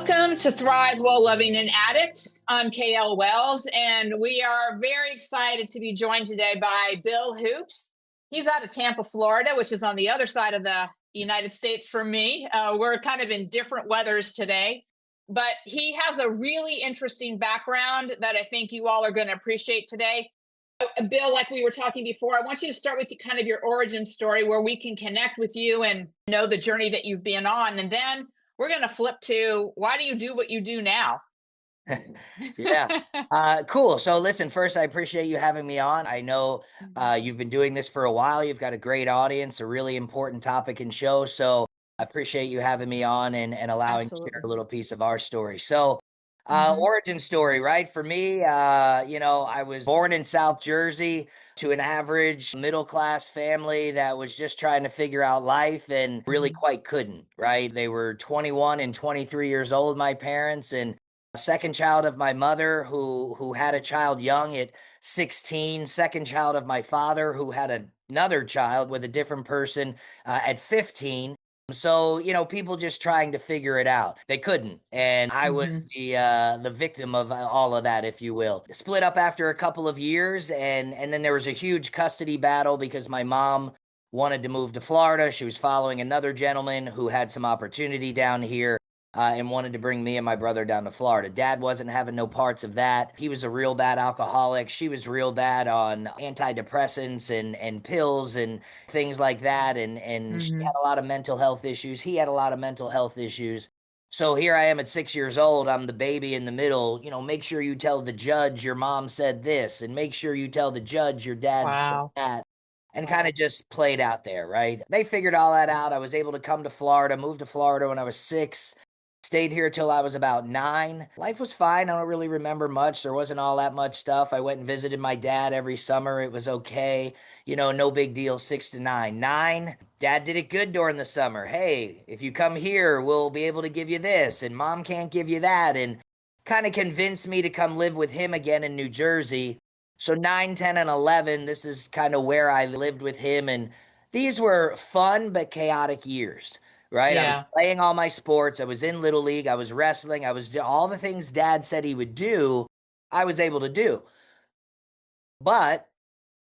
Welcome to Thrive While Loving an Addict. I'm KL Wells, and we are very excited to be joined today by Bill Hoops. He's out of Tampa, Florida, which is on the other side of the United States from me. We're kind of in different weathers today, but he has a really interesting background that I think you all are going to appreciate today. Bill, like we were talking before, I want you to start with kind of your origin story where we can connect with you and know the journey that you've been on. And then we're going to flip to why do you do what you do now? Yeah. Cool. So listen, first, I appreciate you having me on. I know you've been doing this for a while. You've got a great audience, a really important topic and show. So I appreciate you having me on and allowing to share Absolutely. a little piece of our story. So Hmm. origin story, right? For me, I was born in South Jersey to an average middle class family that was just trying to figure out life and really Hmm. quite couldn't, right? They were 21 and 23 years old, my parents, and second child of my mother who had a child young at 16, second child of my father who had another child with a different person at 15. So, people just trying to figure it out. They couldn't. And I was Hmm. the victim of all of that, if you will. Split up after a couple of years, and then there was a huge custody battle because my mom wanted to move to Florida. She was following another gentleman who had some opportunity down here and wanted to bring me and my brother down to Florida. Dad wasn't having no parts of that. He was a real bad alcoholic. She was real bad on antidepressants and pills and things like that. And she had Hmm. a lot of mental health issues. He had a lot of mental health issues. So here I am at 6 years old. I'm the baby in the middle. Make sure you tell the judge your mom said this, and make sure you tell the judge your dad said Wow. that, and kind of just played out there, right? They figured all that out. I was able to come to Florida, moved to Florida when I was 6. Stayed here till I was about 9. Life was fine. I don't really remember much. There wasn't all that much stuff. I went and visited my dad every summer. It was okay. No big deal. 6 to 9. 9, dad did it good during the summer. Hey, if you come here, we'll be able to give you this, and mom can't give you that. And kind of convinced me to come live with him again in New Jersey. So 9, 10, and 11, this is kind of where I lived with him. And these were fun but chaotic years, right? I was Yeah. playing all my sports. I was in Little League. I was wrestling. I was all the things dad said he would do, I was able to do. But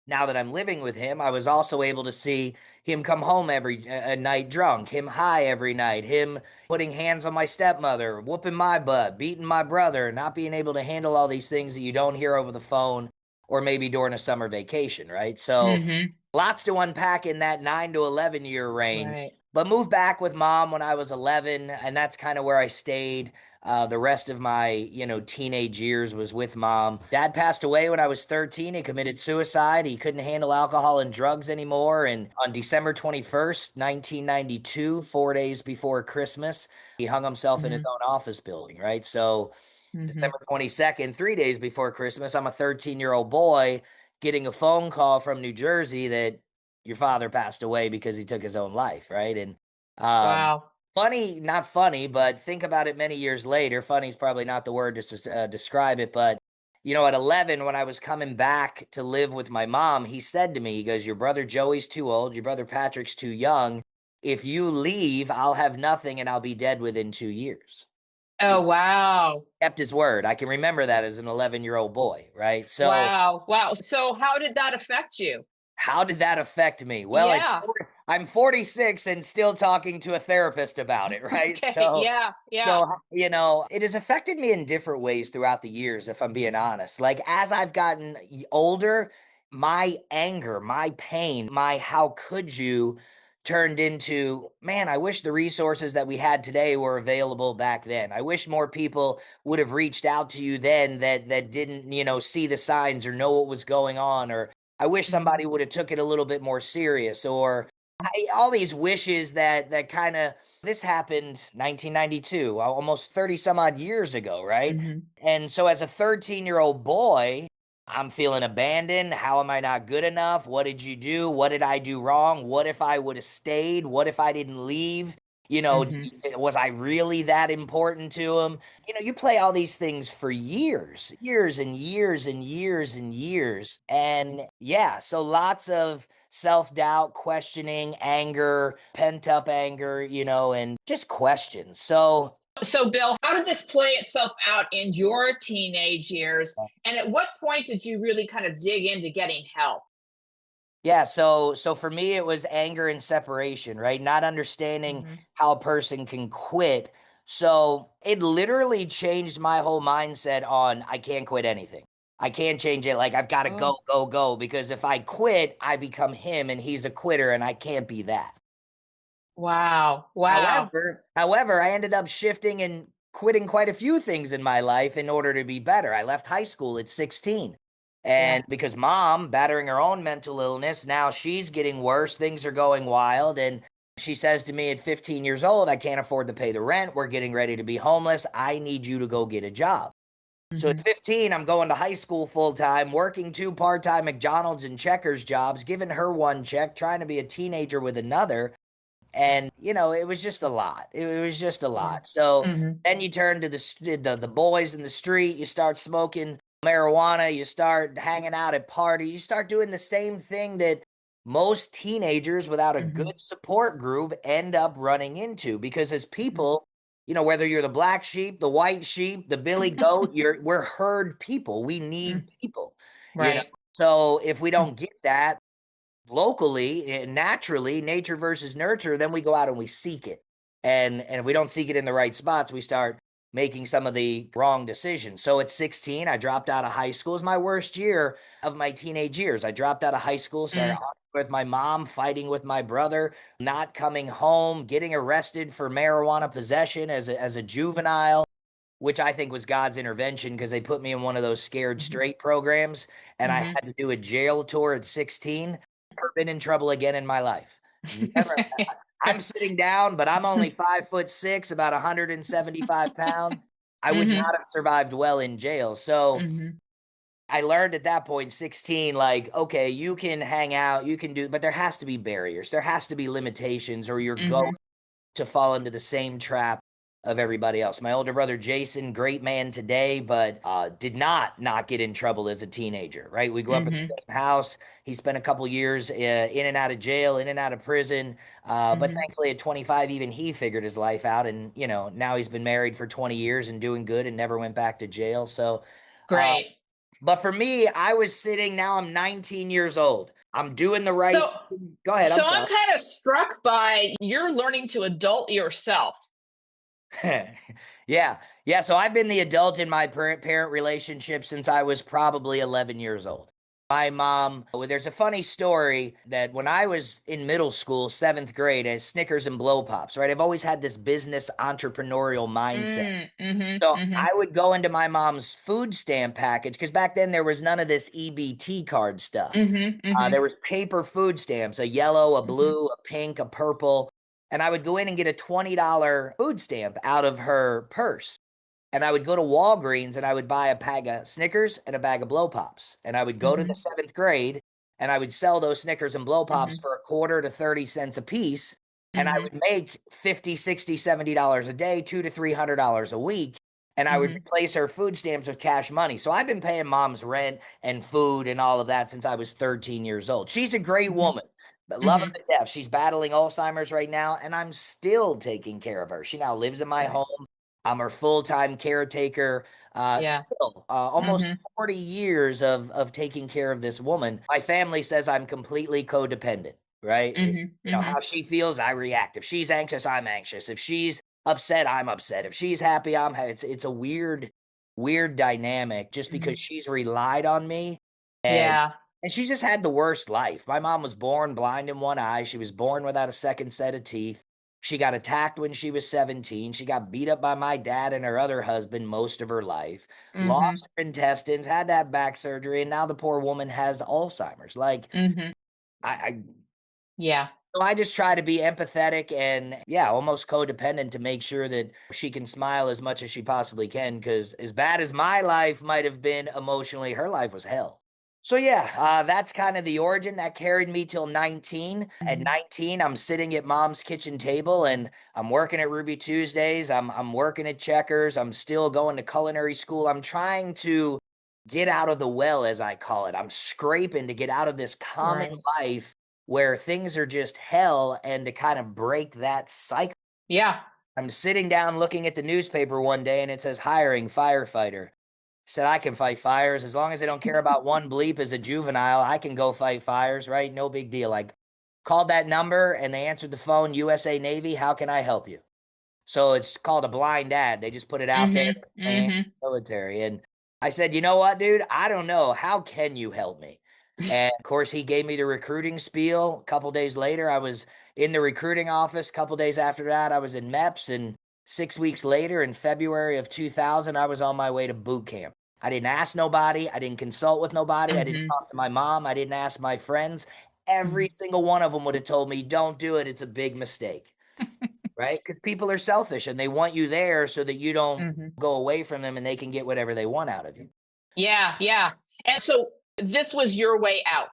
now that I'm living with him, I was also able to see him come home every night drunk, him high every night, him putting hands on my stepmother, whooping my butt, beating my brother, not being able to handle all these things that you don't hear over the phone or maybe during a summer vacation, right? So Hmm. lots to unpack in that 9 to 11 year range. Right. But moved back with mom when I was 11, and that's kind of where I stayed. The rest of my, teenage years was with mom. Dad passed away when I was 13. He committed suicide. He couldn't handle alcohol and drugs anymore. And on December 21st, 1992, 4 days before Christmas, he hung himself in his Hmm. own office building, right? So Hmm. December 22nd, 3 days before Christmas, I'm a 13-year-old boy getting a phone call from New Jersey that your father passed away because he took his own life, right? And Wow. funny, not funny, but think about it many years later. Funny is probably not the word to describe it, but at 11, when I was coming back to live with my mom, he said to me, he goes, your brother Joey's too old, your brother Patrick's too young. If you leave, I'll have nothing and I'll be dead within 2 years. Oh, wow. Kept his word. I can remember that as an 11-year-old boy, right? So Wow. Wow. So how did that affect you? how did that affect me? Well, Yeah. I'm 46 and still talking to a therapist about it, right? Okay. Yeah. Yeah. It has affected me in different ways throughout the years, if I'm being honest. Like as I've gotten older, my anger, my pain, my how could you turned into, man, I wish the resources that we had today were available back then. I wish more people would have reached out to you then that didn't, see the signs or know what was going on, or I wish somebody Hmm. would have took it a little bit more serious, or all these wishes that kind of this happened 1992, almost 30 some odd years ago, right? Hmm. And so as a 13-year-old boy, I'm feeling abandoned. How am I not good enough? What did you do? What did I do wrong? What if I would have stayed? What if I didn't leave? Hmm. Was I really that important to him? You play all these things for years, years and years and years and years. And yeah, so lots of self doubt, questioning, anger, pent up anger, and just questions. So So, Bill, how did this play itself out in your teenage years? And at what point did you really kind of dig into getting help? Yeah, so for me it was anger and separation, right? Not understanding Hmm. how a person can quit. So it literally changed my whole mindset on I can't quit anything. I can't change it. Like I've got to Oh, go, go, go. Because if I quit, I become him and he's a quitter and I can't be that. wow. Wow. However, I ended up shifting and quitting quite a few things in my life in order to be better. I left high school at 16. Yeah. And because mom, battering her own mental illness, now she's getting worse, things are going wild. And she says to me at 15 years old, I can't afford to pay the rent. We're getting ready to be homeless. I need you to go get a job. So at Hmm. 15, I'm going to high school full time, working two part time McDonald's and Checkers jobs, giving her one check, trying to be a teenager with another. And it was just a lot. It was just a Yeah. lot. So Hmm. then you turn to the boys in the street. You start smoking marijuana. You start hanging out at parties. You start doing the same thing that most teenagers without a Hmm. good support group end up running into. Because as people, whether you're the black sheep, the white sheep, the billy goat, we're herd people. We need people. You know. Right. So if we don't get that locally, naturally, nature versus nurture, then we go out and we seek it. And if we don't seek it in the right spots, we start making some of the wrong decisions. So at 16, I dropped out of high school. It was my worst year of my teenage years. I dropped out of high school, started Mm. arguing with my mom, fighting with my brother, not coming home, getting arrested for marijuana possession as a juvenile, which I think was God's intervention because they put me in one of those scared Hmm. straight programs and I Hmm. had to do a jail tour at 16. Never been in trouble again in my life. Never. I'm sitting down, but I'm only 5'6", about 175 pounds. I would Hmm. not have survived well in jail. So Hmm. I learned at that point, 16, like, okay, you can hang out, you can do, but there has to be barriers. There has to be limitations, or you're going Hmm. to fall into the same trap of everybody else. My older brother Jason, great man today, but did not get in trouble as a teenager. Right, we grew up in the Hmm. same house. He spent a couple years in and out of jail, in and out of prison. But Hmm. thankfully, at 25, even he figured his life out, and now he's been married for 20 years and doing good, and never went back to jail. So. Uh, Great. but for me, I was sitting. Now I'm 19 years old. I'm doing the right. So, Go ahead. I'm so I'm sorry. kind of struck by you're learning to adult yourself. Yeah. Yeah. So I've been the adult in my parent relationship since I was probably 11 years old. My mom, well, there's a funny story that when I was in middle school, seventh grade, as Snickers and Blow Pops, right? I've always had this business entrepreneurial mindset. Mm. Hmm. So Hmm. I would go into my mom's food stamp package because back then there was none of this EBT card stuff. Hmm. Hmm. There was paper food stamps, a yellow, a Hmm. blue, a pink, a purple. And I would go in and get a $20 food stamp out of her purse. And I would go to Walgreens and I would buy a bag of Snickers and a bag of Blow Pops. And I would go to the Hmm. seventh grade and I would sell those Snickers and Blow Pops Hmm. for a quarter to 30 cents a piece. And I Hmm. would make 50, 60, $70 a day, $200 to $300 a week. And I would Hmm. replace her food stamps with cash money. So I've been paying mom's rent and food and all of that since I was 13 years old. She's a great Hmm. woman, but love her Hmm. to death. She's battling Alzheimer's right now, and I'm still taking care of her. She now lives in my Right. home. I'm her full-time caretaker. Yeah. Still, almost Hmm. 40 years of taking care of this woman. My family says I'm completely codependent, right? Hmm. How Hmm. she feels, I react. If she's anxious, I'm anxious. If she's upset, I'm upset. If she's happy, I'm happy. It's a weird dynamic just because Hmm. she's relied on me and Yeah. she's just had the worst life. My mom was born blind in one eye. She was born without a second set of teeth. She got attacked when she was 17. She got beat up by my dad and her other husband most of her life. Hmm. Lost her intestines, had to have back surgery, and now the poor woman has Alzheimer's. Like Hmm. I Yeah. so I just try to be empathetic and, yeah, almost codependent to make sure that she can smile as much as she possibly can. Because as bad as my life might have been emotionally, her life was hell. So yeah, that's kind of the origin that carried me till 19. At Hmm. 19, I'm sitting at mom's kitchen table and I'm working at Ruby Tuesdays. I'm working at Checkers. I'm still going to culinary school. I'm trying to get out of the well, as I call it. I'm scraping to get out of this common Right. life where things are just hell and to kind of break that cycle. Yeah. I'm sitting down looking at the newspaper one day and it says hiring firefighter. I said, I can fight fires as long as I don't care about one bleep as a juvenile. I can go fight fires, right? No big deal. Like, called that number and they answered the phone, USA Navy. How can I help you? So it's called a blind ad. They just put it out there Mm-hmm. and Mm-hmm. military. And I said, you know what, dude? I don't know. How can you help me? And of course, he gave me the recruiting spiel. A couple days later, I was in the recruiting office. A couple days after that, I was in MEPS. And 6 weeks later, in February of 2000, I was on my way to boot camp. I didn't ask nobody. I didn't consult with nobody. I didn't Mm-hmm. talk to my mom. I didn't ask my friends. Every single one of them would have told me, don't do it. It's a big mistake, right? Because people are selfish and they want you there so that you don't Mm-hmm. go away from them and they can get whatever they want out of you. Yeah, yeah. And so this was your way out.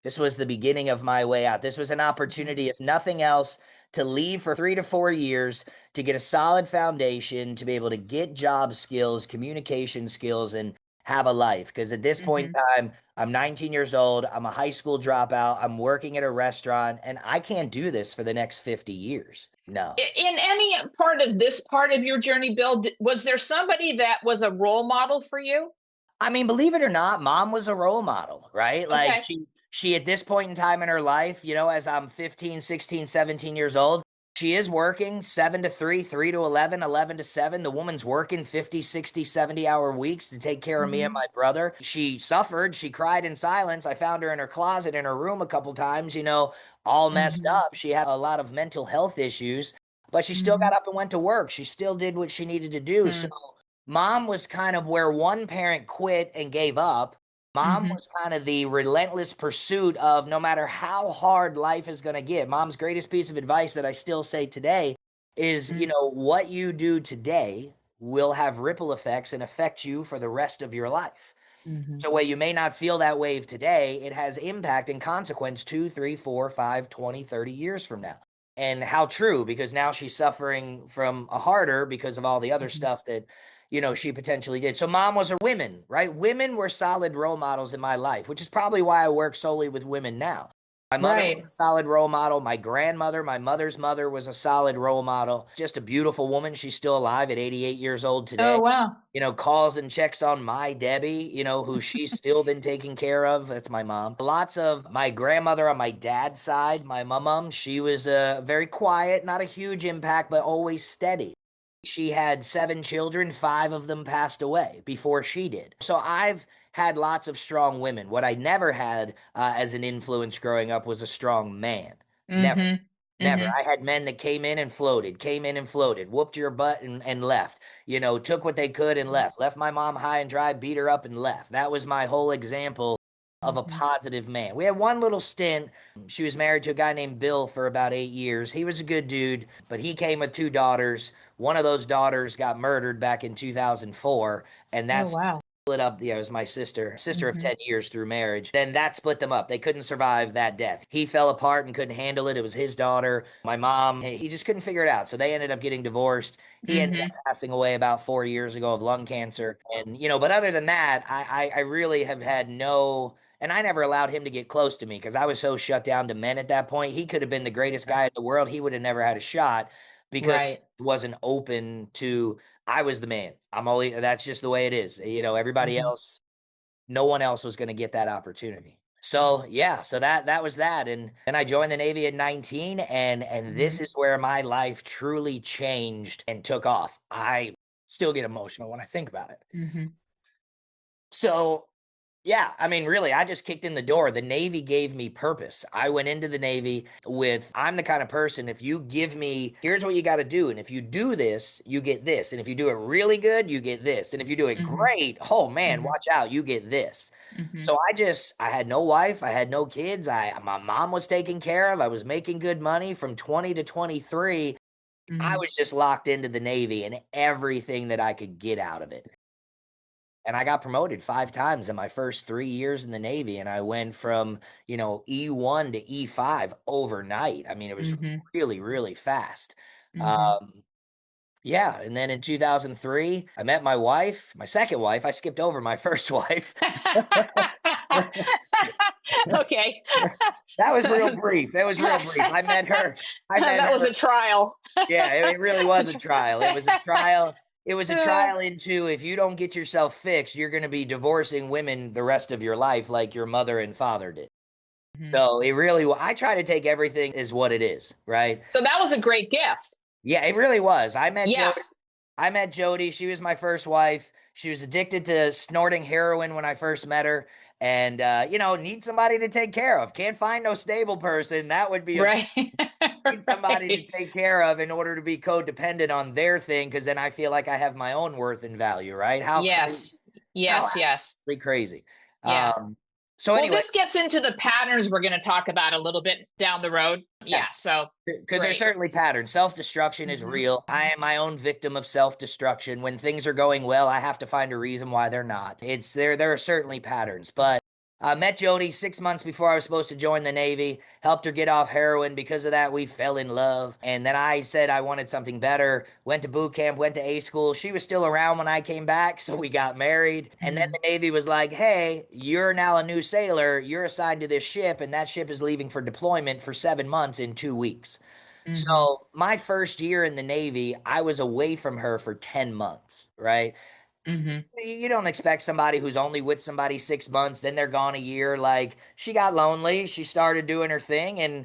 This was the beginning of my way out. This was an Mhm. opportunity, if nothing else, to leave for 3 to 4 years to get a solid foundation, to be able to get job skills, communication skills, and have a life. Because at this point Mhm. in time, I'm 19 years old. I'm a high school dropout. I'm working at a restaurant, and I can't do this for the next 50 years. No. In any part of this part of your journey, Bill, was there somebody that was a role model for you? I mean, believe it or not, mom was a role model, right? Like Okay. she at this point in time in her life, as I'm 15, 16, 17 years old, she is working 7 to 3, 3 to 11, 11 to 7. The woman's working 50, 60, 70-hour weeks to take care of me and Mhm. my brother. She suffered, she cried in silence. I found her in her closet in her room a couple times, all messed Mhm. up. She had a lot of mental health issues, but she still got Mhm. up and went to work. She still did what she needed to do. So Mm. mom was kind of where one parent quit and gave up. Mom Mhm. was kind of the relentless pursuit of no matter how hard life is going to get. Mom's greatest piece of advice that I still say today is, Mm. what you do today will have ripple effects and affect you for the rest of your life. Mhm. So, while you may not feel that wave today, it has impact and consequence 2, 3, 4, 5, 20, 30 years from now. And how true, because now she's suffering from a harder because of all the other Mhm. stuff that, she potentially did. So, mom was a women, right? Women were solid role models in my life, which is probably why I work solely with women now. My mother was Right. a solid role model. My grandmother, my mother's mother, was a solid role model. Just a beautiful woman. She's still alive at 88 years old Oh, today. wow. Calls and checks on my Debbie, who she's still been taking care of. That's my mom. Lots of my grandmother on my dad's side, my mom, she was very quiet, not a huge impact, but always steady. She had 7 children, 5 of them passed away before she did. So I've had lots of strong women. What I never had as an influence growing up was a strong man. Never. Mhm. Never. Mhm. I had men that came in and floated, whooped your butt and left, took what they could and left my mom high and dry, beat her up and left. That was my whole example of a Mhm. positive man. We had one little stint. She was married to a guy named Bill for about 8 years. He was a good dude, but he came with 2 daughters. One of those daughters got murdered back in 2004, and Oh, that's wow. split up. Yeah, it was my sister of Mhm. 10 years through marriage. Then that split them up. They couldn't survive that death. He fell apart and couldn't handle it. It was his daughter. My mom, he just couldn't figure it out. So they ended up getting divorced. He ended up Mhm. passing away about 4 years ago of lung cancer. And, but other than that, I really have had no, and I never allowed him to get close to me because I was so shut down to men at that point. He could have been the greatest guy in the world. He would have never had a shot because Right. he wasn't open to, I was the man. That's just the way it is. Everybody Mhm. else, no one else was going to get that opportunity. So yeah, so that was that. And then I joined the Navy at 19, and this Mhm. is where my life truly changed and took off. I still get emotional when I think about it. Mhm. So yeah, I mean, really, I just kicked in the door. The Navy gave me purpose. I went into the Navy with, I'm the kind of person, if you give me, here's what you got to do. And if you do this, you get this. And if you do it really good, you get this. And if you do it Mhm. great, oh man, Mhm. watch out, you get this. Mhm. So I had no wife. I had no kids. My mom was taken care of. I was making good money from 20 to 23. I Mhm. was just locked into the Navy and everything that I could get out of it. And I got promoted 5 times in my first 3 years in the Navy. And I went from, E1 to E5 overnight. I mean, it was Mhm. really, really fast. Mhm. Um, yeah. And then in 2003, I met my wife, my second wife. I skipped over my first wife. Okay. That was real brief. It was real brief. I met her. I met That was a her. trial. Yeah, it really was a trial. It was a trial. It was a Uh, trial into if you don't get yourself fixed, you're going to be divorcing women the rest of your life, like your mother and father did. mhm. So it really, I try to take everything as what it is, right? So that was a great gift. Yeah, it really was. Yeah. I met Jody. She was my first wife. She was addicted to snorting heroin when I first met her. And, need somebody to take care of. Can't find no stable person. That would be Right. need somebody to Right. take care of in order to be codependent on their thing, because then I feel like I have my own worth and value, right? Yes. How Yes. Yes. absolutely crazy. Yeah. Um, so Well, anyway, this gets into the patterns we're going to talk about a little bit down the road. yeah, Yeah. So because there's great. certainly patterns. Self-destruction is Hmm. real. I am my own victim of self-destruction. When things are going well, I have to find a reason why they're not. It's there. There are certainly patterns, but I met Jody 6 months before I was supposed to join the Navy, helped her get off heroin. Because of that, we fell in love. And then I said I wanted something better, went to boot camp, went to A school. She was still around when I came back, so we got married. And then Hmm. the Navy was like, hey, you're now a new sailor. You're assigned to this ship, and that ship is leaving for deployment for 7 months in 2 weeks. Hmm. So my first year in the Navy, I was away from her for 10 months, right? Hmm. You don't expect somebody who's only with somebody 6 months, then they're gone a year. Like, she got lonely. She started doing her thing and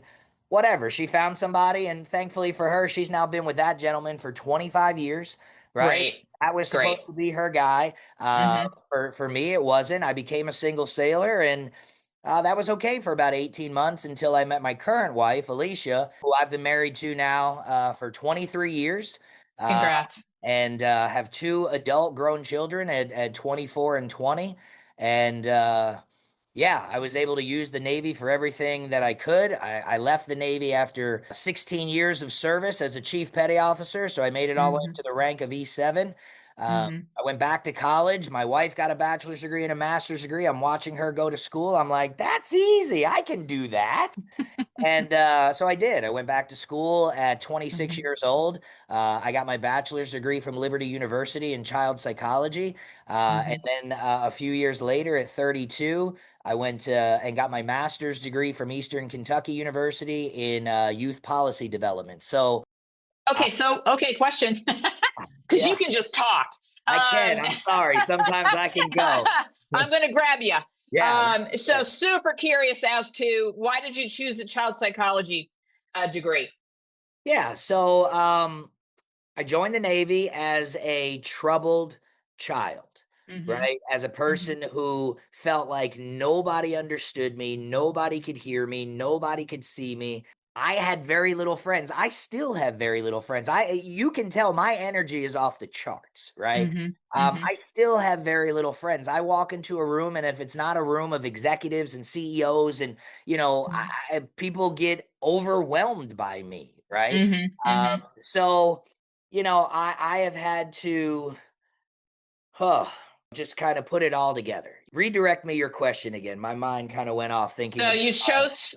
whatever. She found somebody. And thankfully for her, she's now been with that gentleman for 25 years, right? Great. That was Great. supposed to be her guy. Hmm. For me, it wasn't. I became a single sailor, and that was okay for about 18 months until I met my current wife, Alicia, who I've been married to now for 23 years. Uh, Congrats. and have two adult grown children at 24 and 20. And yeah, I was able to use the Navy for everything that I could. I left the Navy after 16 years of service as a chief petty officer. So I made it all the way up Hmm. to the rank of E7. Hmm. I went back to college. My wife got a bachelor's degree and a master's degree. I'm watching her go to school. I'm like, that's easy. I can do that. And so I did. I went back to school at 26 Hmm. years old. I got my bachelor's degree from Liberty University in child psychology. And Hmm. then a few years later, at 32, I went and got my master's degree from Eastern Kentucky University in youth policy development. So, uh, Okay. So, okay, question. Because you yeah, can just talk. I can. Um, I'm sorry. Sometimes I can go. I'm going to grab you. Yeah. So super curious as to why did you choose the child psychology degree? Yeah. So, I joined the Navy as a troubled child, Hmm. right? As a Hmm. person who felt like nobody understood me, nobody could hear me, nobody could see me. I had very little friends. I still have very little friends. You can tell my energy is off the charts, right? Hmm. Hmm. I still have very little friends. I walk into a room, and if it's not a room of executives and CEOs, and people get overwhelmed by me, right? Hmm. Hmm. So I have had to huh, just kind of put it all together. Redirect me your question again. My mind kind of went off thinking So about you chose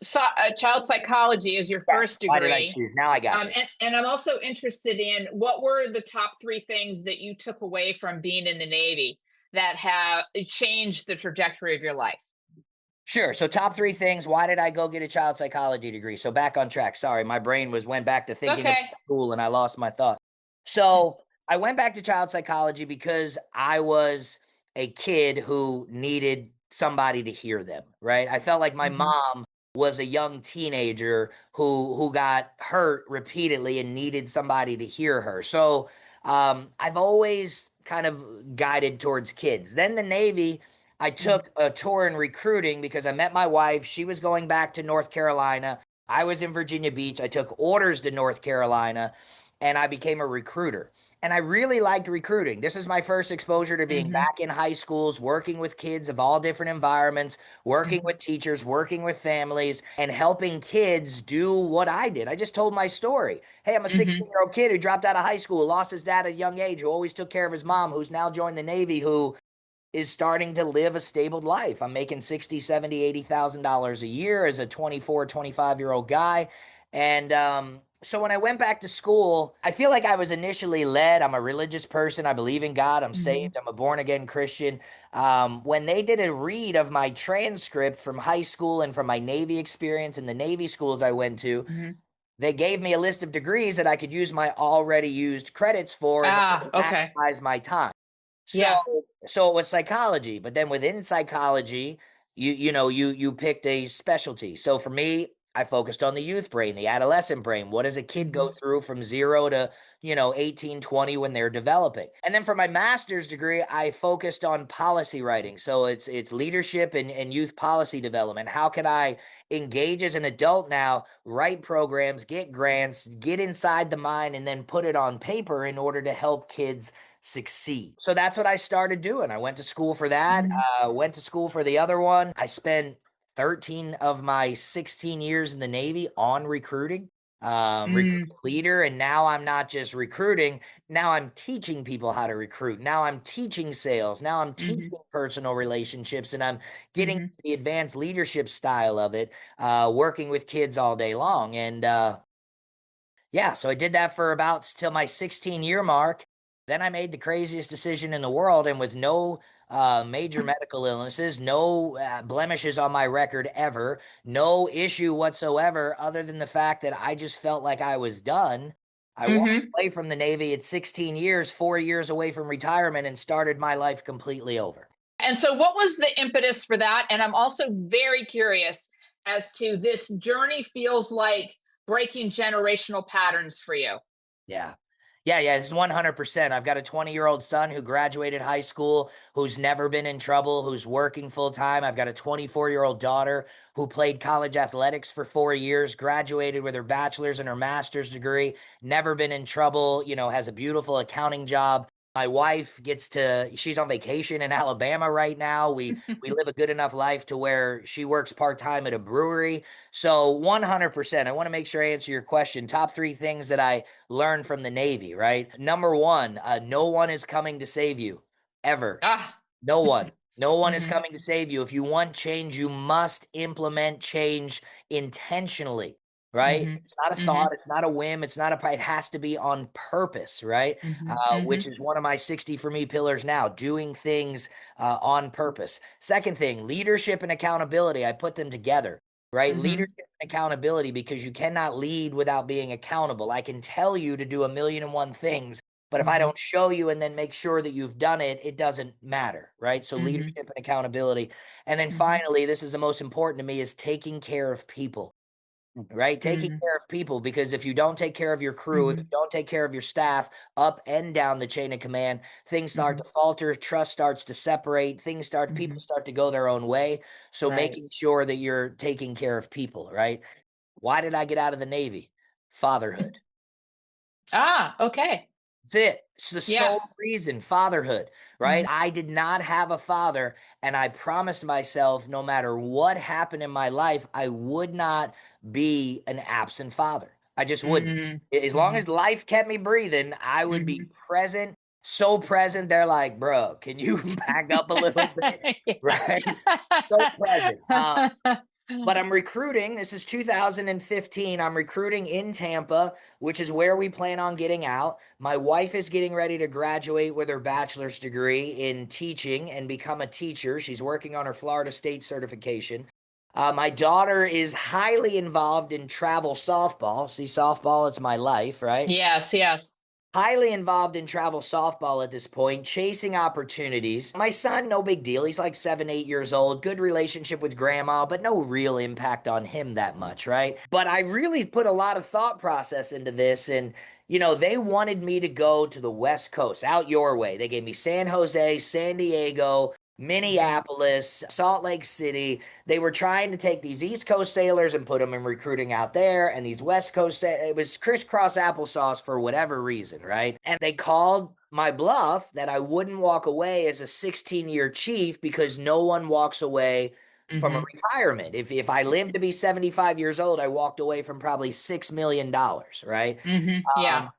child psychology as your yes, first why did I degree. choose? Now I got you. And I'm also interested in what were the top three things that you took away from being in the Navy that have changed the trajectory of your life? Sure. So top three things. Why did I go get a child psychology degree? So back on track. Sorry, my brain went back to thinking about Okay. school and I lost my thought. So I went back to child psychology because I was a kid who needed somebody to hear them, right? I felt like my Hmm. mom was a young teenager who got hurt repeatedly and needed somebody to hear her. So I've always kind of guided towards kids. Then the Navy, I took a tour in recruiting because I met my wife. She was going back to North Carolina. I was in Virginia Beach. I took orders to North Carolina and I became a recruiter. And I really liked recruiting. This is my first exposure to being Hmm. back in high schools, working with kids of all different environments, working Hmm. with teachers, working with families, and helping kids do what I did. I just told my story. Hey, I'm a Hmm. 16-year-old kid who dropped out of high school, lost his dad at a young age, who always took care of his mom, who's now joined the Navy, who is starting to live a stable life. I'm making 60, 70, $80,000 a year as a 24, 25-year-old guy. And So when I went back to school, I feel like I was initially led. I'm a religious person. I believe in God. I'm Mhm. saved. I'm a born again Christian. When they did a read of my transcript from high school and from my Navy experience in the Navy schools I went to, Mhm. they gave me a list of degrees that I could use my already used credits for in order Ah, to okay. maximize my time. So Yeah. so it was psychology, but then within psychology, you picked a specialty. So for me, I focused on the youth brain, the adolescent brain. What does a kid go Mhm. through from 0 to, 18, 20 when they're developing? And then for my master's degree, I focused on policy writing. So it's leadership and youth policy development. How can I engage as an adult now, write programs, get grants, get inside the mind, and then put it on paper in order to help kids succeed. So that's what I started doing. I went to school for that, Mhm. went to school for the other one. I spent 13 of my 16 years in the Navy on recruiting, recruiting Mm. leader. And now I'm not just recruiting, now I'm teaching people how to recruit. Now I'm teaching sales. Now I'm Mhm. teaching personal relationships, and I'm getting Mhm. the advanced leadership style of it, working with kids all day long. And yeah, so I did that for about till my 16-year mark. Then I made the craziest decision in the world, and with no major medical illnesses, no blemishes on my record ever, no issue whatsoever, other than the fact that I just felt like I was done. I walked Mhm. away from the Navy at 16 years, 4 years away from retirement, and started my life completely over. And so, what was the impetus for that? And I'm also very curious as to this journey feels like breaking generational patterns for you. Yeah. Yeah, it's 100%. I've got a 20-year-old son who graduated high school, who's never been in trouble, who's working full time. I've got a 24-year-old daughter who played college athletics for 4 years, graduated with her bachelor's and her master's degree, never been in trouble, has a beautiful accounting job. My wife she's on vacation in Alabama right now. We live a good enough life to where she works part-time at a brewery. So 100%, I want to make sure I answer your question. Top three things that I learned from the Navy, right? Number one, no one is coming to save you ever. Ah. No one. No one is Mhm. coming to save you. If you want change, you must implement change intentionally, right? Mhm. It's not a thought. Mhm. It's not a whim. It's not it has to be on purpose, right? Mhm. Which Mhm. is one of my 60 for me pillars now, doing things on purpose. Second thing, leadership and accountability. I put them together, right? Mhm. Leadership and accountability, because you cannot lead without being accountable. I can tell you to do a million and one things, but if I Mhm. don't show you and then make sure that you've done it, it doesn't matter, right? So Mhm. leadership and accountability. And then Mhm. finally, this is the most important to me, is taking care of people, right? Taking Mhm. care of people, because if you don't take care of your crew, if you Mhm. don't take care of your staff up and down the chain of command, things start to Mhm. falter, trust starts to separate, people Mhm. start to go their own way. So Right. making sure that you're taking care of people, right? Why did I get out of the Navy? Fatherhood. Ah, okay. That's it. It's the Yeah. sole reason, fatherhood, right? Mhm. I did not have a father, and I promised myself no matter what happened in my life, I would not be an absent father. I just wouldn't. Mhm. As long as Mhm. life kept me breathing, I would be Mhm. present, so present. They're like, bro, can you back up a little bit? Right? So present. But I'm recruiting. This is 2015. I'm recruiting in Tampa, which is where we plan on getting out. My wife is getting ready to graduate with her bachelor's degree in teaching and become a teacher. She's working on her Florida State certification. My daughter is highly involved in travel softball. See, softball, it's my life, right? Yes, yes. Highly involved in travel softball at this point, chasing opportunities. My son, no big deal. He's like 7, 8 years old. Good relationship with grandma, but no real impact on him that much, right? But I really put a lot of thought process into this. And, they wanted me to go to the West Coast, out your way. They gave me San Jose, San Diego, Mhm. Minneapolis, Salt Lake City. They were trying to take these East Coast sailors and put them in recruiting out there, and these West Coast, it was crisscross applesauce for whatever reason, right? And they called my bluff that I wouldn't walk away as a 16-year chief, because no one walks away from a Mhm. retirement. If I lived to be 75 years old, I walked away from probably $6 million, right? Mhm. Yeah. Um,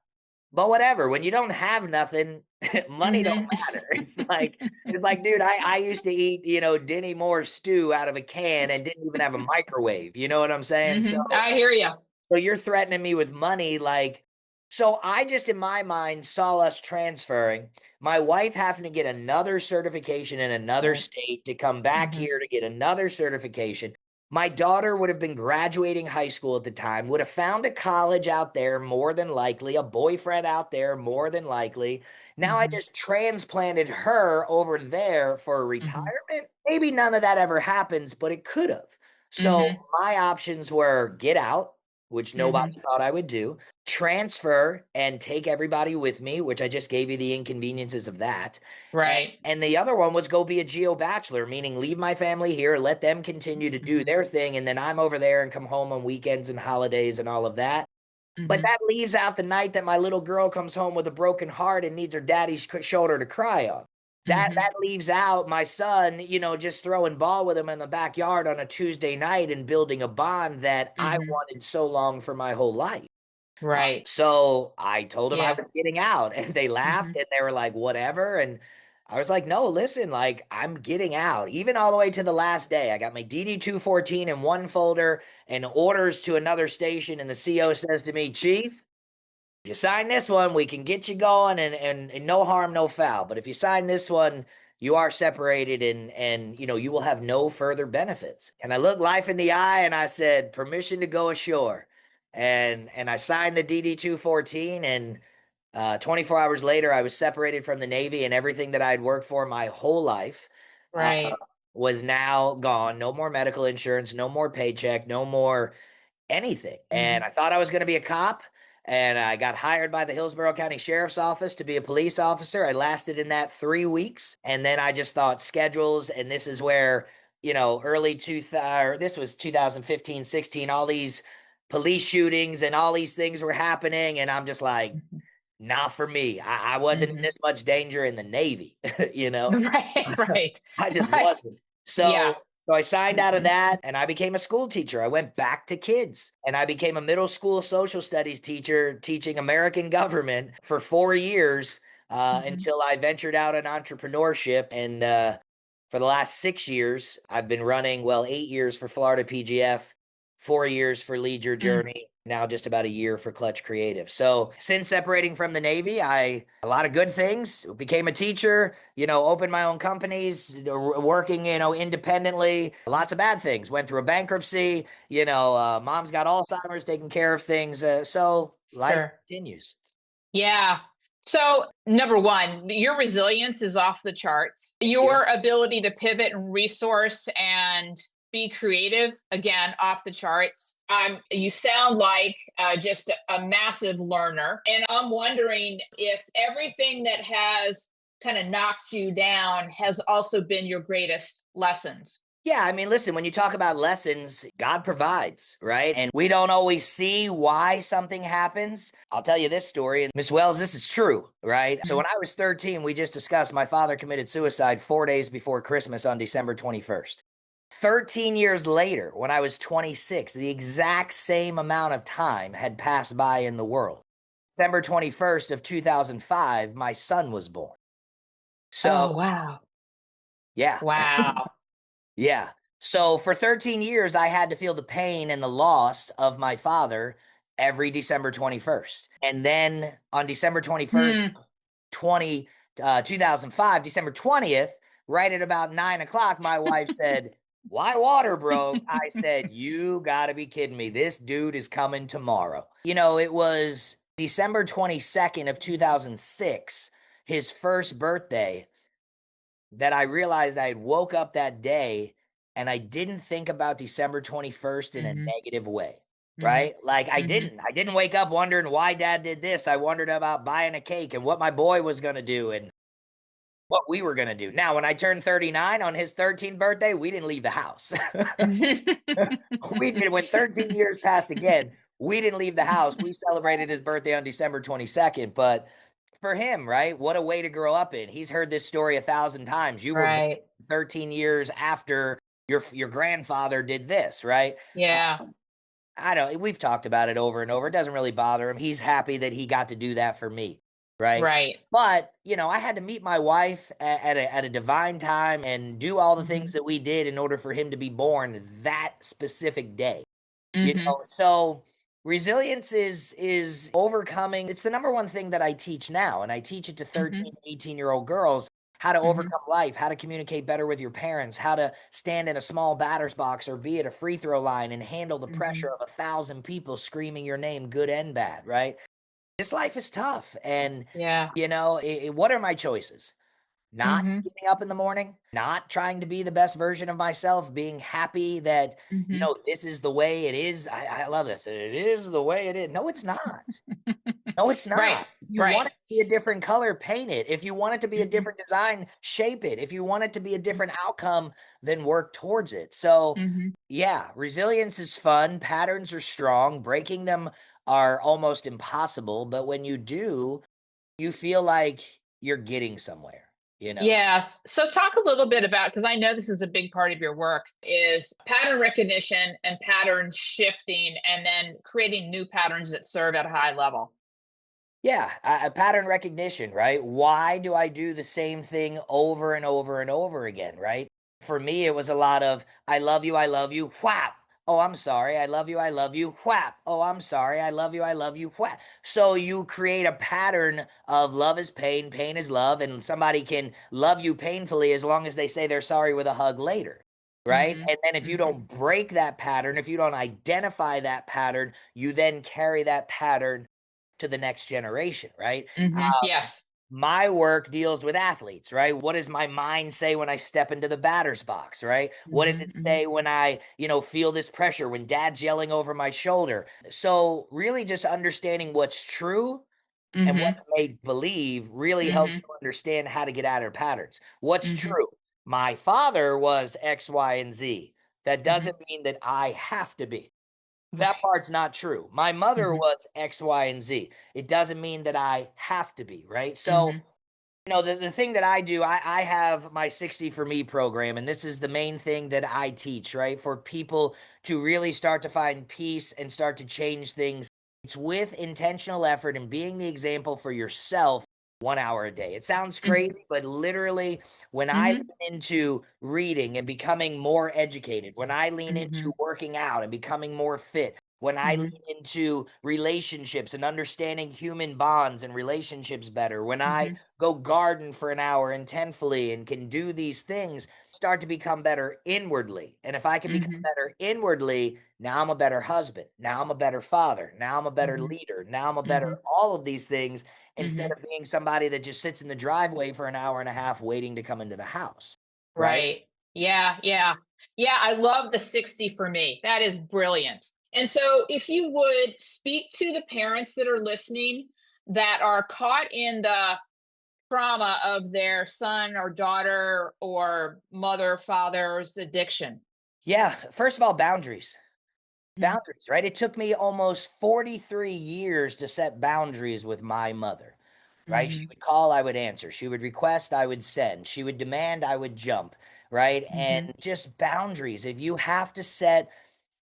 but whatever, when you don't have nothing, money don't Mhm. matter. It's like, dude, I used to eat, Denny Moore's stew out of a can and didn't even have a microwave. You know what I'm saying? So Mhm. I hear you. So you're threatening me with money, like, so I just in my mind saw us transferring, my wife having to get another certification in another Right. state to come back Mhm. here to get another certification. My daughter would have been graduating high school at the time, would have found a college out there more than likely, a boyfriend out there more than likely. Now I Mhm. just transplanted her over there for Mhm. retirement. Maybe none of that ever happens, but it could have. So Mhm. my options were get out, which nobody Mhm. thought I would do, transfer and take everybody with me, which I just gave you the inconveniences of that. And, Right. and the other one was go be a geo bachelor, meaning leave my family here, let them continue to do Mhm. their thing, and then I'm over there and come home on weekends and holidays and all of that. But Mhm. that leaves out the night that my little girl comes home with a broken heart and needs her daddy's shoulder to cry on. That Mhm. leaves out my son, just throwing ball with him in the backyard on a Tuesday night and building a bond that I Mhm. wanted so long for my whole life. Right. So I told them I Yeah. was getting out, and they laughed Mhm. and they were like, whatever. And I was like, no, listen, like I'm getting out, even all the way to the last day. I got my DD 214 in one folder and orders to another station. And the CO says to me, Chief, if you sign this one, we can get you going and no harm, no foul. But if you sign this one, you are separated and you will have no further benefits. And I looked life in the eye and I said, permission to go ashore. And I signed the DD 214 and 24 hours later, I was separated from the Navy and everything that I had worked for my whole life uh, Right. was now gone. No more medical insurance, no more paycheck, no more anything. And Mhm. I thought I was going to be a cop. And I got hired by the Hillsborough County Sheriff's Office to be a police officer. I lasted in that 3 weeks. And then I just thought schedules. And this is where, early 2000, this was 2015, 16, all these police shootings and all these things were happening. And I'm just like, Mhm. not for me. I wasn't in Mhm. this much danger in the Navy, you know. Right. Right. I just Right. wasn't. Yeah. So I signed out of Mhm. that and I became a school teacher. I went back to kids and I became a middle school social studies teacher teaching American government for 4 years Mhm. until I ventured out in entrepreneurship. And for the last 6 years, I've been running, well, 8 years for Florida PGF, 4 years for Lead Your Mm. Journey, now just about a year for Clutch Creative. So since separating from the Navy, a lot of good things, became a teacher, opened my own companies, working, independently, lots of bad things, went through a bankruptcy, mom's got Alzheimer's, taking care of things. So life Sure. continues. Yeah. So, number one, your resilience is off the charts. Thank you. Your ability to pivot and resource and be creative, again, off the charts. You sound like just a massive learner. And I'm wondering if everything that has kind of knocked you down has also been your greatest lessons. Yeah, I mean, listen, when you talk about lessons, God provides, right? And we don't always see why something happens. I'll tell you this story, and Miss Wells, this is true, right? So when Mhm. I was 13, we just discussed my father committed suicide 4 days before Christmas on December 21st. 13 years later, when I was 26, the exact same amount of time had passed by in the world. December 21st of 2005, my son was born. So, Oh, wow. yeah. Wow. Yeah. So for 13 years, I had to feel the pain and the loss of my father every December 21st. And then on December 21st, Hmm. 2005, December 20th, right at about 9 o'clock, my wife said, why water broke? I said, you got to be kidding me. This dude is coming tomorrow. It was December 22nd of 2006, his first birthday, that I realized I had woke up that day and I didn't think about December 21st in a Mhm. negative way, Mhm. right? Like I Mhm. didn't. I didn't wake up wondering why dad did this. I wondered about buying a cake and what my boy was going to do and what we were going to do. Now, when I turned 39 on his 13th birthday, we didn't leave the house. We did when 13 years passed again. We didn't leave the house. We celebrated his birthday on December 22nd, but for him, right? What a way to grow up in. He's heard this story 1,000 times. You were born Right. 13 years after your grandfather did this, right? Yeah. I don't. We've talked about it over and over. It doesn't really bother him. He's happy that he got to do that for me, right? Right. But I had to meet my wife at a divine time and do all the things Mhm. that we did in order for him to be born that specific day. Mhm. So Resilience is overcoming. It's the number one thing that I teach now, and I teach it to 13, Mhm. 18-year-old girls, how to Mhm. overcome life, how to communicate better with your parents, how to stand in a small batter's box or be at a free throw line and handle the pressure Mhm. of 1,000 people screaming your name, good and bad, right? This life is tough, and Yeah. what are my choices? Not Mhm. getting up in the morning, not trying to be the best version of myself, being happy that, Mhm. this is the way it is. I love this. It is the way it is. No, it's not. No, it's Right. not. If you Right. want it to be a different color, paint it. If you want it to be a Mhm. different design, shape it. If you want it to be a different outcome, then work towards it. So, Mhm. yeah, resilience is fun. Patterns are strong. Breaking them are almost impossible. But when you do, you feel like you're getting somewhere, you know? Yes. So talk a little bit about, because I know this is a big part of your work, is pattern recognition and pattern shifting and then creating new patterns that serve at a high level. Yeah, pattern recognition, right? Why do I do the same thing over and over and over again, right? For me, it was a lot of I love you, whap. Oh, I'm sorry, I love you, whap. Oh, I'm sorry, I love you, whap. So you create a pattern of love is pain, pain is love, and somebody can love you painfully as long as they say they're sorry with a hug later, right? Mhm. And then if you Mhm. don't break that pattern, if you don't identify that pattern, you then carry that pattern to the next generation, right? Mhm. Yes. My work deals with athletes, right? What does my mind say when I step into the batter's box, right? What does Mhm. it Mhm. say when I, feel this pressure, when dad's yelling over my shoulder? So, really just understanding what's true and Mhm. what's made believe really helps Mhm. you understand how to get out of patterns. What's Mhm. true? My father was X, Y, and Z. That Mhm. doesn't mean that I have to be. That Right. part's not true. My mother Mhm. was X, Y, and Z. It doesn't mean that I have to be, right? So, Mhm. the thing that I do, I have my 60 for me program, and this is the main thing that I teach, right? For people to really start to find peace and start to change things. It's with intentional effort and being the example for yourself 1 hour a day. It sounds Mhm. crazy, but literally, when I Mhm. lean into reading and becoming more educated, when I lean into Mhm. working out and becoming more fit, when I Mhm. lean into relationships and understanding human bonds and relationships better, when I Mhm. go garden for an hour intentfully and can do these things, start to become better inwardly. And if I can become Mhm. better inwardly, now I'm a better husband. Now I'm a better father. Now I'm a better Mhm. leader. Now I'm a better Mhm. all of these things instead Mhm. of being somebody that just sits in the driveway for an hour and a half waiting to come into the house. Right? Right. Yeah, yeah. Yeah, I love the 60 for me. That is brilliant. And so if you would speak to the parents that are listening that are caught in the trauma of their son or daughter or mother, father's addiction. Yeah. First of all, boundaries. Mhm. Boundaries, right? It took me almost 43 years to set boundaries with my mother, right? She Mhm. would call, I would answer. She would request, I would send. She would demand, I would jump, right? And Mhm. just boundaries. If you have to set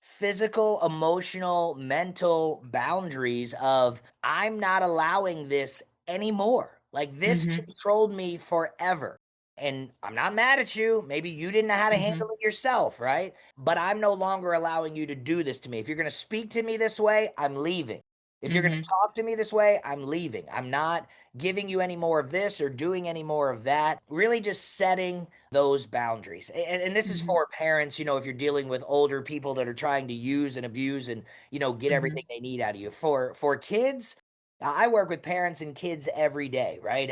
physical, emotional, mental boundaries of, I'm not allowing this anymore. Like this Mhm. controlled me forever. And I'm not mad at you. Maybe you didn't know how to handle Mhm. it yourself, right? But I'm no longer allowing you to do this to me. If you're going to speak to me this way, I'm leaving. If you're going to Mhm. talk to me this way, I'm leaving. I'm not giving you any more of this or doing any more of that. Really just setting those boundaries. And this is Mhm. for parents, if you're dealing with older people that are trying to use and abuse and, get everything Mhm. they need out of you. For kids, I work with parents and kids every day, right?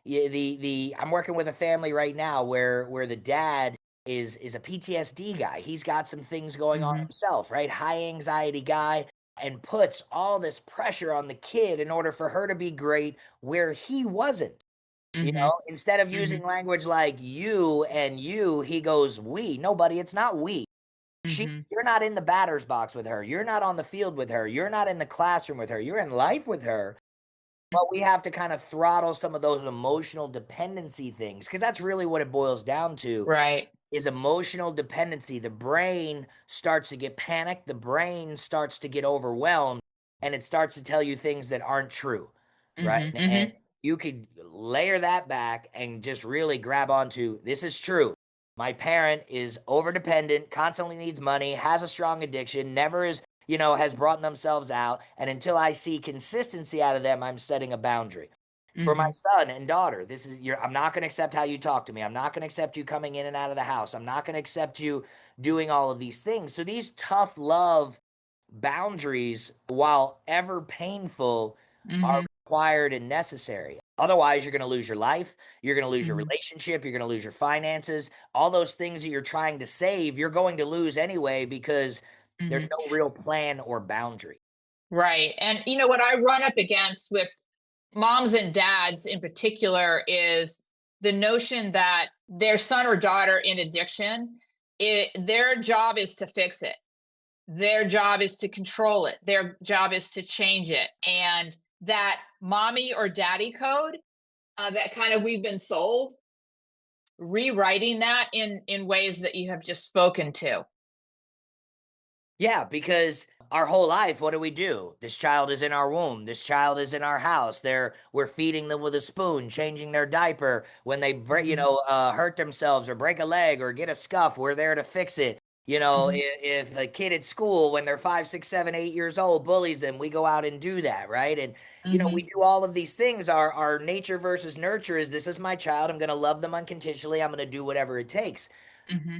Yeah, the I'm working with a family right now where the dad is a PTSD guy. He's got some things going on Mhm. himself, right? High anxiety guy, and puts all this pressure on the kid in order for her to be great where he wasn't. Mhm. Instead of Mhm. using language like you and you, he goes we. Nobody, it's not we. Mhm. You're not in the batter's box with her. You're not on the field with her. You're not in the classroom with her. You're in life with her. But we have to kind of throttle some of those emotional dependency things because that's really what it boils down to Right. is emotional dependency. The brain starts to get panicked, the brain starts to get overwhelmed, and it starts to tell you things that aren't true, right? Mhm. And Mhm. you could layer that back and just really grab onto this is true. My parent is over dependent, constantly needs money, has a strong addiction, never is, has brought themselves out. And until I see consistency out of them, I'm setting a boundary. For my Mhm. son and daughter, this is your I'm not going to accept how you talk to me. I'm not going to accept you coming in and out of the house. I'm not going to accept you doing all of these things. So these tough love boundaries, while ever painful, are Mhm. required and necessary. Otherwise, you're going to lose your life. You're going to lose your Mhm. relationship. You're going to lose your finances. All those things that you're trying to save, you're going to lose anyway because there's Mhm. no real plan or boundary. Right. And what I run up against with moms and dads in particular is the notion that their son or daughter in addiction, their job is to fix it. Their job is to control it. Their job is to change it. And that mommy or daddy code, that kind of we've been sold, rewriting that in ways that you have just spoken to. Yeah, because our whole life, what do? This child is in our womb. This child is in our house. We're feeding them with a spoon, changing their diaper. When they break, Hmm. hurt themselves or break a leg or get a scuff, we're there to fix it. Hmm. If a kid at school, when they're 5, 6, 7, 8 years old, bullies them, we go out and do that, right? And we Hmm. do all of these things. Our nature versus nurture is this is my child. I'm going to love them unconditionally. I'm going to do whatever it takes, Hmm.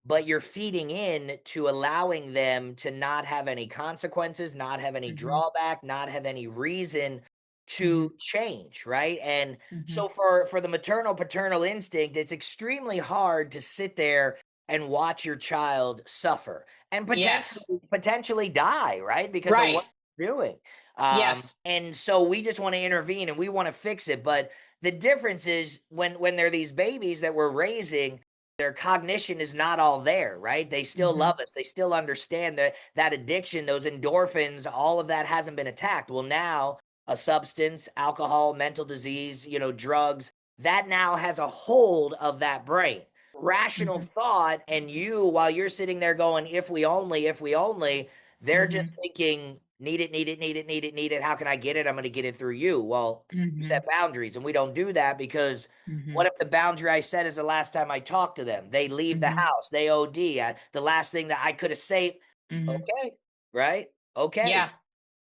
but you're feeding in to allowing them to not have any consequences, not have any Hmm. drawback, not have any reason Hmm. to change, right? And Hmm. so for the maternal paternal instinct, it's extremely hard to sit there and watch your child suffer and Yes. potentially die, right? Because of Right. what you're doing. Yes. And so we just want to intervene and we want to fix it. But the difference is when they're these babies that we're raising, their cognition is not all there, right? They still Hmm. love us. They still understand that addiction, those endorphins, all of that hasn't been attacked. Well, now a substance, alcohol, mental disease, drugs, that now has a hold of that brain. Rational Hmm. thought, and while you're sitting there going, if we only, they're just Hmm. thinking, need it, need it, need it, need it, need it. How can I get it? I'm going to get it through you. Well, you Hmm. set boundaries, and we don't do that because Hmm. what if the boundary I set is the last time I talk to them? They leave the Hmm. house, they OD. The last thing that I could have saved. Hmm. Okay, right? Okay. Yeah.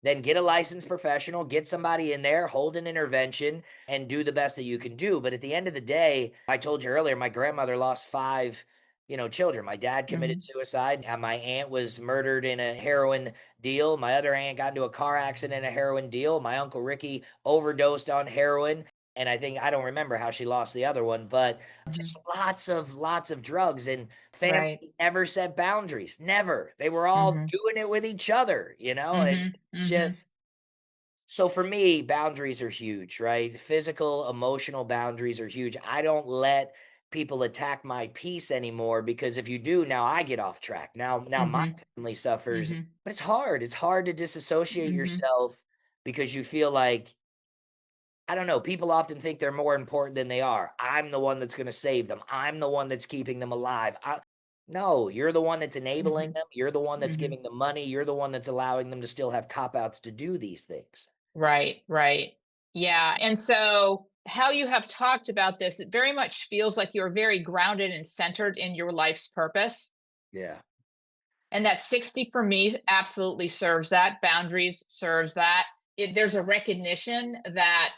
Then get a licensed professional, get somebody in there, hold an intervention, and do the best that you can do. But at the end of the day, I told you earlier, my grandmother lost five, children. My dad committed Hmm. suicide. And my aunt was murdered in a heroin deal. My other aunt got into a car accident, a heroin deal. My uncle Ricky overdosed on heroin. And I think I don't remember how she lost the other one, but Hmm. just lots of drugs, and family Right. never set boundaries. Never. They were all Hmm. doing it with each other, and Hmm. it's Hmm. just so for me, boundaries are huge, right? Physical, emotional boundaries are huge. I don't let people attack my peace anymore because if you do, now I get off track. Now my Hmm. family suffers. Hmm. But it's hard. It's hard to disassociate Hmm. yourself because you feel like I don't know. People often think they're more important than they are. I'm the one that's going to save them. I'm the one that's keeping them alive. No, you're the one that's enabling Hmm. them. You're the one that's Hmm. giving them money. You're the one that's allowing them to still have cop outs to do these things. Right, right. Yeah. And so, how you have talked about this, it very much feels like you're very grounded and centered in your life's purpose. Yeah. And that 60 for me absolutely serves that. Boundaries serves that. There's a recognition that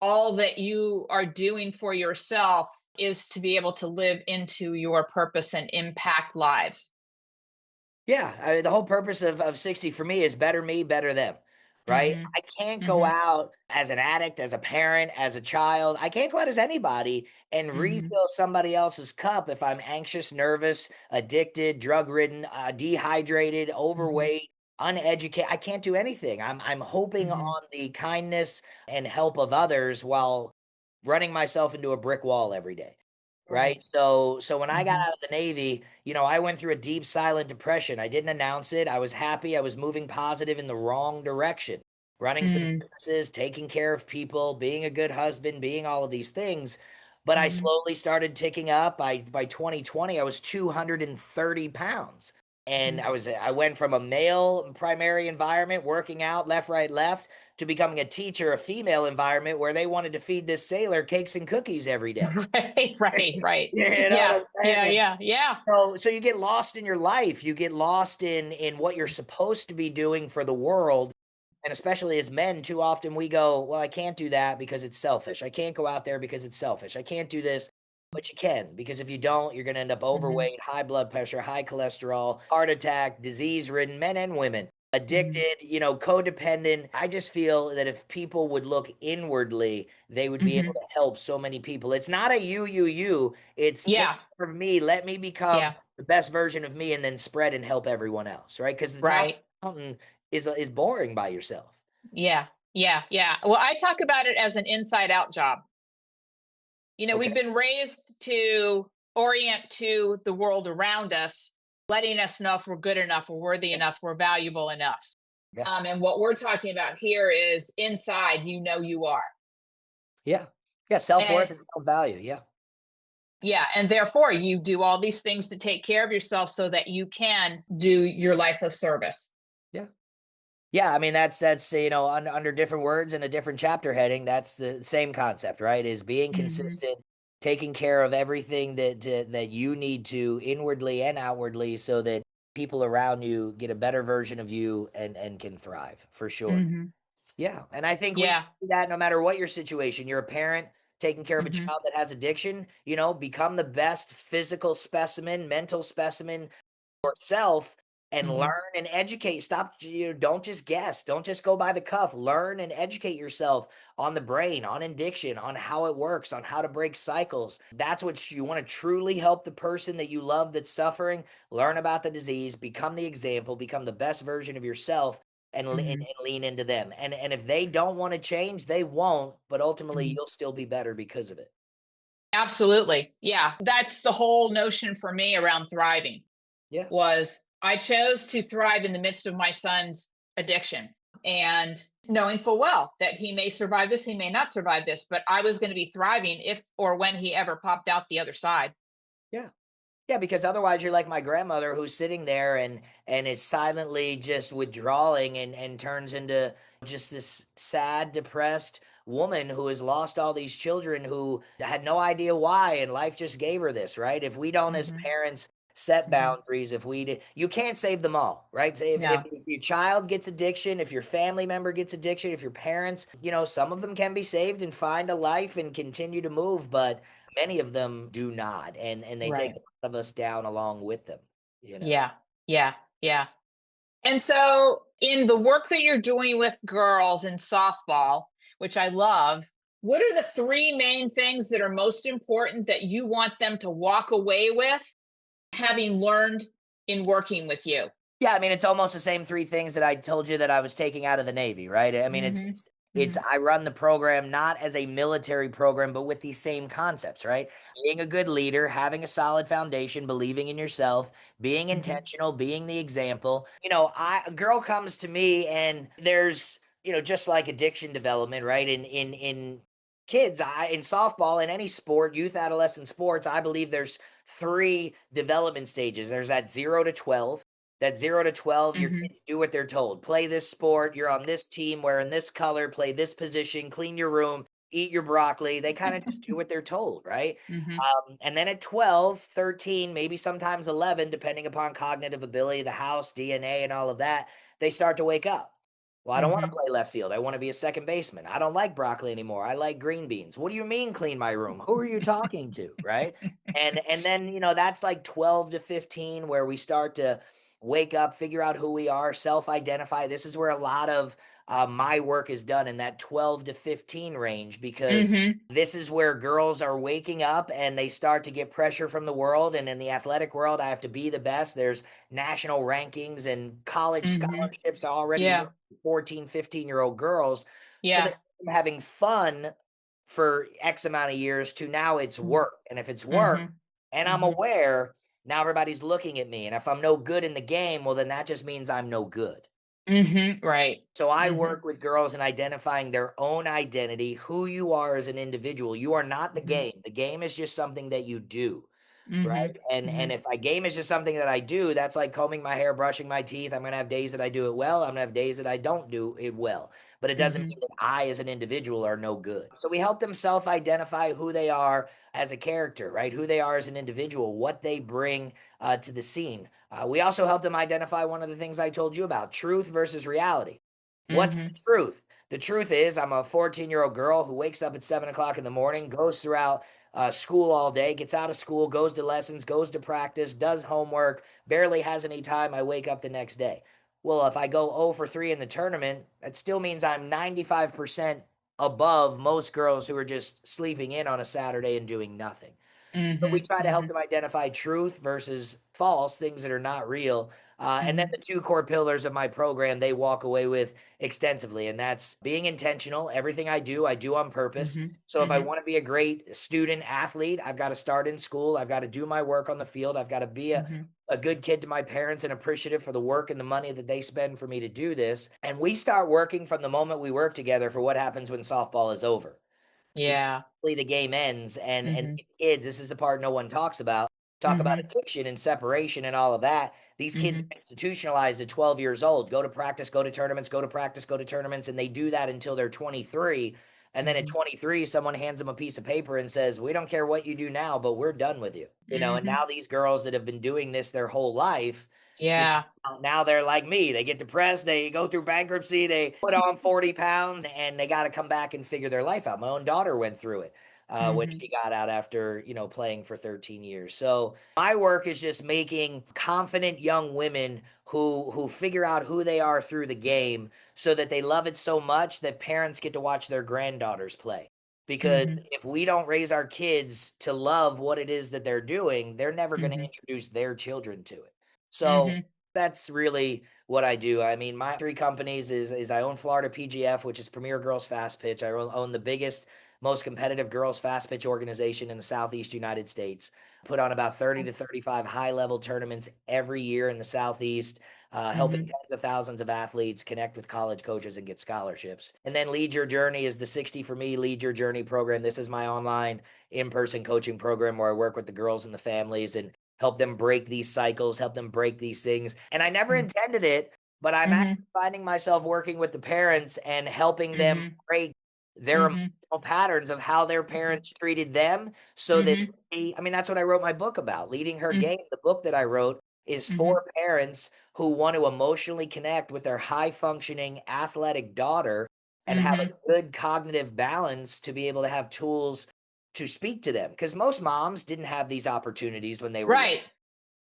all that you are doing for yourself is to be able to live into your purpose and impact lives. Yeah, I mean, the whole purpose of 60 for me is better me, better them, right? Hmm. I can't go Hmm. out as an addict, as a parent, as a child. I can't go out as anybody and Hmm. refill somebody else's cup if I'm anxious, nervous, addicted, drug-ridden, dehydrated, Hmm. overweight, uneducated. I can't do anything. I'm hoping Hmm. on the kindness and help of others while running myself into a brick wall every day. Right. Right. So when I got Hmm. out of the Navy, I went through a deep silent depression. I didn't announce it. I was happy. I was moving positive in the wrong direction, running some Mm. businesses, taking care of people, being a good husband, being all of these things. But I Hmm. slowly started ticking up. By 2020, I was 230 pounds. And Mhm. I went from a male primary environment, working out left, right, left, to becoming a teacher, a female environment where they wanted to feed this sailor cakes and cookies every day. Right, right, right. You know what Yeah, I'm saying? yeah, And yeah, yeah. so you get lost in your life. You get lost in what you're supposed to be doing for the world. And especially as men, too often we go, well, I can't do that because it's selfish. I can't go out there because it's selfish. I can't do this, but you can, because if you don't, you're going to end up Mhm, overweight, high blood pressure, high cholesterol, heart attack, disease ridden, men and women, mhm, addicted, codependent. I just feel that if people would look inwardly, they would be able mhm. to help so many people. It's not a you. It's take Yeah, care of me. Let me become yeah, the best version of me and then spread and help everyone else, right? Because the top of right. the mountain is boring by yourself. Yeah, yeah, yeah. Well, I talk about it as an inside out job. Okay. We've been raised to orient to the world around us, letting us know if we're good enough, we're worthy enough, we're valuable enough. Yeah. And what we're talking about here is inside, you are. Yeah. Yeah. And Self-worth and self-value. Yeah. yeah, and therefore you do all these things to take care of yourself so that you can do your life of service. Yeah. Yeah, I mean that's under different words and a different chapter heading. That's the same concept, right? Is being Hmm. consistent, taking care of everything that you need to inwardly and outwardly, so that people around you get a better version of you and can thrive for sure. Hmm. Yeah, and I think we can Yeah. do that no matter what your situation. You're a parent taking care of a Hmm. child that has addiction. Become the best physical specimen, mental specimen yourself and learn Hmm. and educate. Stop, don't just guess. Don't just go by the cuff. Learn and educate yourself on the brain, on addiction, on how it works, on how to break cycles. That's what you want to truly help the person that you love that's suffering. Learn about the disease, become the example, become the best version of yourself. And Hmm. lean into them. And if they don't want to change, they won't, but ultimately Hmm. you'll still be better because of it. Absolutely. Yeah. That's the whole notion for me around thriving Yeah. was I chose to thrive in the midst of my son's addiction and knowing full well that he may survive this, he may not survive this, but I was going to be thriving if or when he ever popped out the other side. Yeah. Yeah, because otherwise you're like my grandmother who's sitting there and is silently just withdrawing and turns into just this sad, depressed woman who has lost all these children who had no idea why, and life just gave her this, right? If we don't as Hmm. parents set Hmm. boundaries, you can't save them all, right? So No. if your child gets addiction, if your family member gets addiction, if your parents, some of them can be saved and find a life and continue to move, but many of them do not, and they take Right. a lot of us down along with them, you know? Yeah. Yeah. Yeah. And so, in the work that you're doing with girls in softball, which I love, what are the three main things that are most important that you want them to walk away with having learned in working with you? Yeah, I mean, it's almost the same 3 things that I told you that I was taking out of the Navy, right? I mean, Mhm. it's Mhm. I run the program not as a military program, but with these same concepts, right? Being a good leader, having a solid foundation, believing in yourself, being Mhm. intentional, being the example. A girl comes to me and there's, just like addiction development, right? In kids, in softball, in any sport, youth, adolescent sports, I believe there's 3 development stages. There's that 0 to 12. That 0 to 12, your Mhm. kids do what they're told. Play this sport, you're on this team, wearing this color, play this position, clean your room, eat your broccoli. They kind of just do what they're told, right? Mhm. And then at 12, 13, maybe sometimes 11, depending upon cognitive ability, the house, DNA, and all of that, they start to wake up. Well, I don't want to Mhm. play left field. I want to be a second baseman. I don't like broccoli anymore. I like green beans. What do you mean clean my room? Who are you talking to, right? And then, that's like 12 to 15 where we start to wake up, figure out who we are, self-identify. This is where a lot of my work is done, in that 12 to 15 range, because Mhm. this is where girls are waking up and they start to get pressure from the world. And in the athletic world, I have to be the best. There's national rankings and college Mhm. scholarships already Yeah. 14, 15-year-old girls. So they're Yeah. having fun for X amount of years to now it's Mhm. work. And if it's work Mhm. and I'm Mhm. aware, now everybody's looking at me. And if I'm no good in the game, well, then that just means I'm no good. Mhm. Right. So I Mhm. work with girls in identifying their own identity, who you are as an individual. You are not the Mhm. game. The game is just something that you do. Mhm. right? And Mhm. if my game is just something that I do, that's like combing my hair, brushing my teeth. I'm going to have days that I do it well. I'm going to have days that I don't do it well. But it doesn't Mhm. mean that I, as an individual, are no good. So we help them self identify who they are as a character, right? Who they are as an individual, what they bring to the scene. We also help them identify one of the things I told you about, truth versus reality. What's the Mhm. truth? The truth is, I'm a 14-year-old girl who wakes up at 7 o'clock in the morning, goes throughout school all day, gets out of school, goes to lessons, goes to practice, does homework, barely has any time. I wake up the next day. Well, if I go 0 for 3 in the tournament, that still means I'm 95% above most girls who are just sleeping in on a Saturday and doing nothing. But we Mhm. try to help Mhm. them identify truth versus false, things that are not real. And then Mhm. the two core pillars of my program, they walk away with extensively. And that's being intentional. Everything I do on purpose. Mhm. So if I Mhm. want to be a great student athlete, I've got to start in school. I've got to do my work on the field. I've got to be Mhm. a good kid to my parents and appreciative for the work and the money that they spend for me to do this. And we start working from the moment we work together for what happens when softball is over. Yeah. The game ends, and Mhm. kids, this is the part no one talks about. Talk about Mhm. addiction and separation and all of that. These kids Mhm. are institutionalized at 12 years old, go to practice, go to tournaments, go to practice, go to tournaments, and they do that until they're 23. And then at Mhm. 23, someone hands them a piece of paper and says, we don't care what you do now, but we're done with you. And Mhm. now these girls that have been doing this their whole life, you Yeah. now they're like me. They get depressed, they go through bankruptcy, they put on 40 pounds, and they got to come back and figure their life out. My own daughter went through it when Mhm. she got out after, playing for 13 years. So my work is just making confident young women who figure out who they are through the game so that they love it so much that parents get to watch their granddaughters play. Because Mhm. if we don't raise our kids to love what it is that they're doing, they're never going to Mhm. introduce their children to it. So Mhm. that's really what I do. I mean, my three companies is I own Florida PGF, which is Premier Girls Fast Pitch. I own the biggest, most competitive girls fast pitch organization in the Southeast United States. Put on about 30 to 35 high level tournaments every year in the Southeast, helping Mhm. tens of thousands of athletes connect with college coaches and get scholarships. And then Lead Your Journey is the 60 for Me Lead Your Journey program. This is my online in-person coaching program where I work with the girls and the families and help them break these cycles, help them break these things. And I never Mhm. intended it, but I'm actually Mhm. finding myself working with the parents and helping them Mhm. break their Mhm. emotional patterns of how their Mhm. parents treated them so that Mhm. I mean, that's what I wrote my book about. Leading Her Mhm. Game, the book that I wrote, is Mhm. for parents who want to emotionally connect with their high functioning athletic daughter and have Mhm. a good cognitive balance to be able to have tools to speak to them. Because most moms didn't have these opportunities when they were young, Right.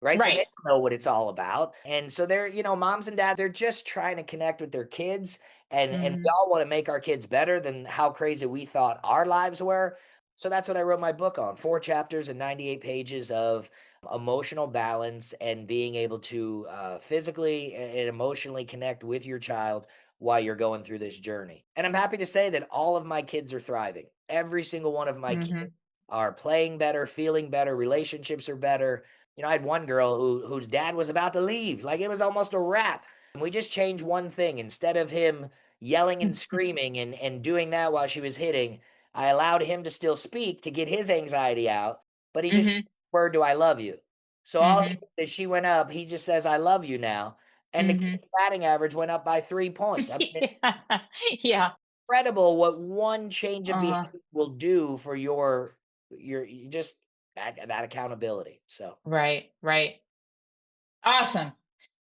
right? So they Right. don't know what it's all about. And so they're, moms and dads, they're just trying to connect with their kids. And we Mhm. all want to make our kids better than how crazy we thought our lives were. So that's what I wrote my book on. 4 chapters and 98 pages of emotional balance and being able to physically and emotionally connect with your child while you're going through this journey. And I'm happy to say that all of my kids are thriving. Every single one of my kids Mhm. are playing better, feeling better, relationships are better. I had one girl whose dad was about to leave. Like, it was almost a wrap. And we just changed one thing. Instead of him yelling and screaming and doing that while she was hitting, I allowed him to still speak to get his anxiety out, but he just Mhm. used the word, "Do I love you?" So all he Mhm. did is she went up, he just says, "I love you" now. And the Mhm. kid's batting average went up by 3 points. I mean, it's Yeah. Yeah. incredible what one change of Uh-huh. behavior will do for your just that accountability. So Right. Right. Awesome.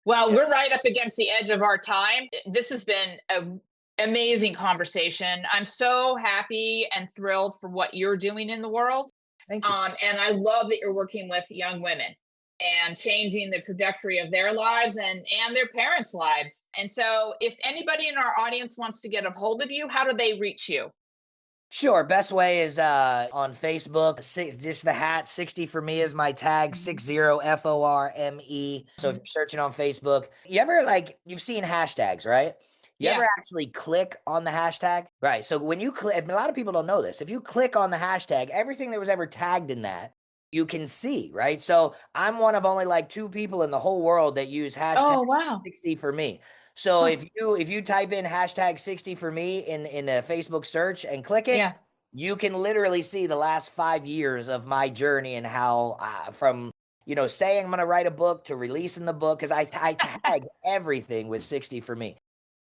Well, yeah. we're right up against the edge of our time. This has been an amazing conversation. I'm so happy and thrilled for what you're doing in the world. Thank you. And I love that you're working with young women and changing the trajectory of their lives and their parents' lives. And so, if anybody in our audience wants to get a hold of you, how do they reach you? Sure. Best way is on Facebook. Just the hat. 60 for me is my tag. Mhm. 60FORME. So if Mhm. you're searching on Facebook, you ever you've seen hashtags, right? You Yeah. ever actually click on the hashtag? Right. So when you click, a lot of people don't know this. If you click on the hashtag, everything that was ever tagged in that, you can see, right? So I'm one of only like two people in the whole world that use hashtag Oh, wow. 60 for me. So Huh. if you type in hashtag 60 for me in a Facebook search and click it, Yeah. you can literally see the last 5 years of my journey and how from, saying I'm going to write a book to releasing the book, because I tag everything with 60 for me.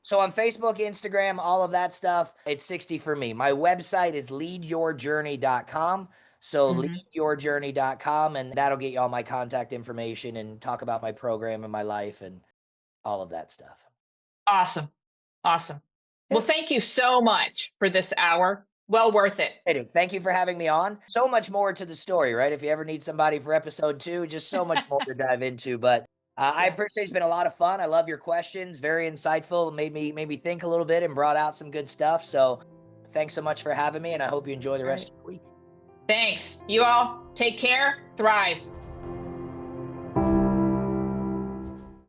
So on Facebook, Instagram, all of that stuff, it's 60 for me. My website is leadyourjourney.com. So leadyourjourney.com, and that'll get you all my contact information and talk about my program and my life and all of that stuff. Awesome. Awesome. Yeah. Well, thank you so much for this hour. Well worth it. Hey, dude, thank you for having me on. So much more to the story, right? If you ever need somebody for episode 2, just so much more to dive into. But I appreciate it's been a lot of fun. I love your questions. Very insightful. Made me think a little bit and brought out some good stuff. So thanks so much for having me, and I hope you enjoy the rest of the week. Thanks. You all take care. Thrive.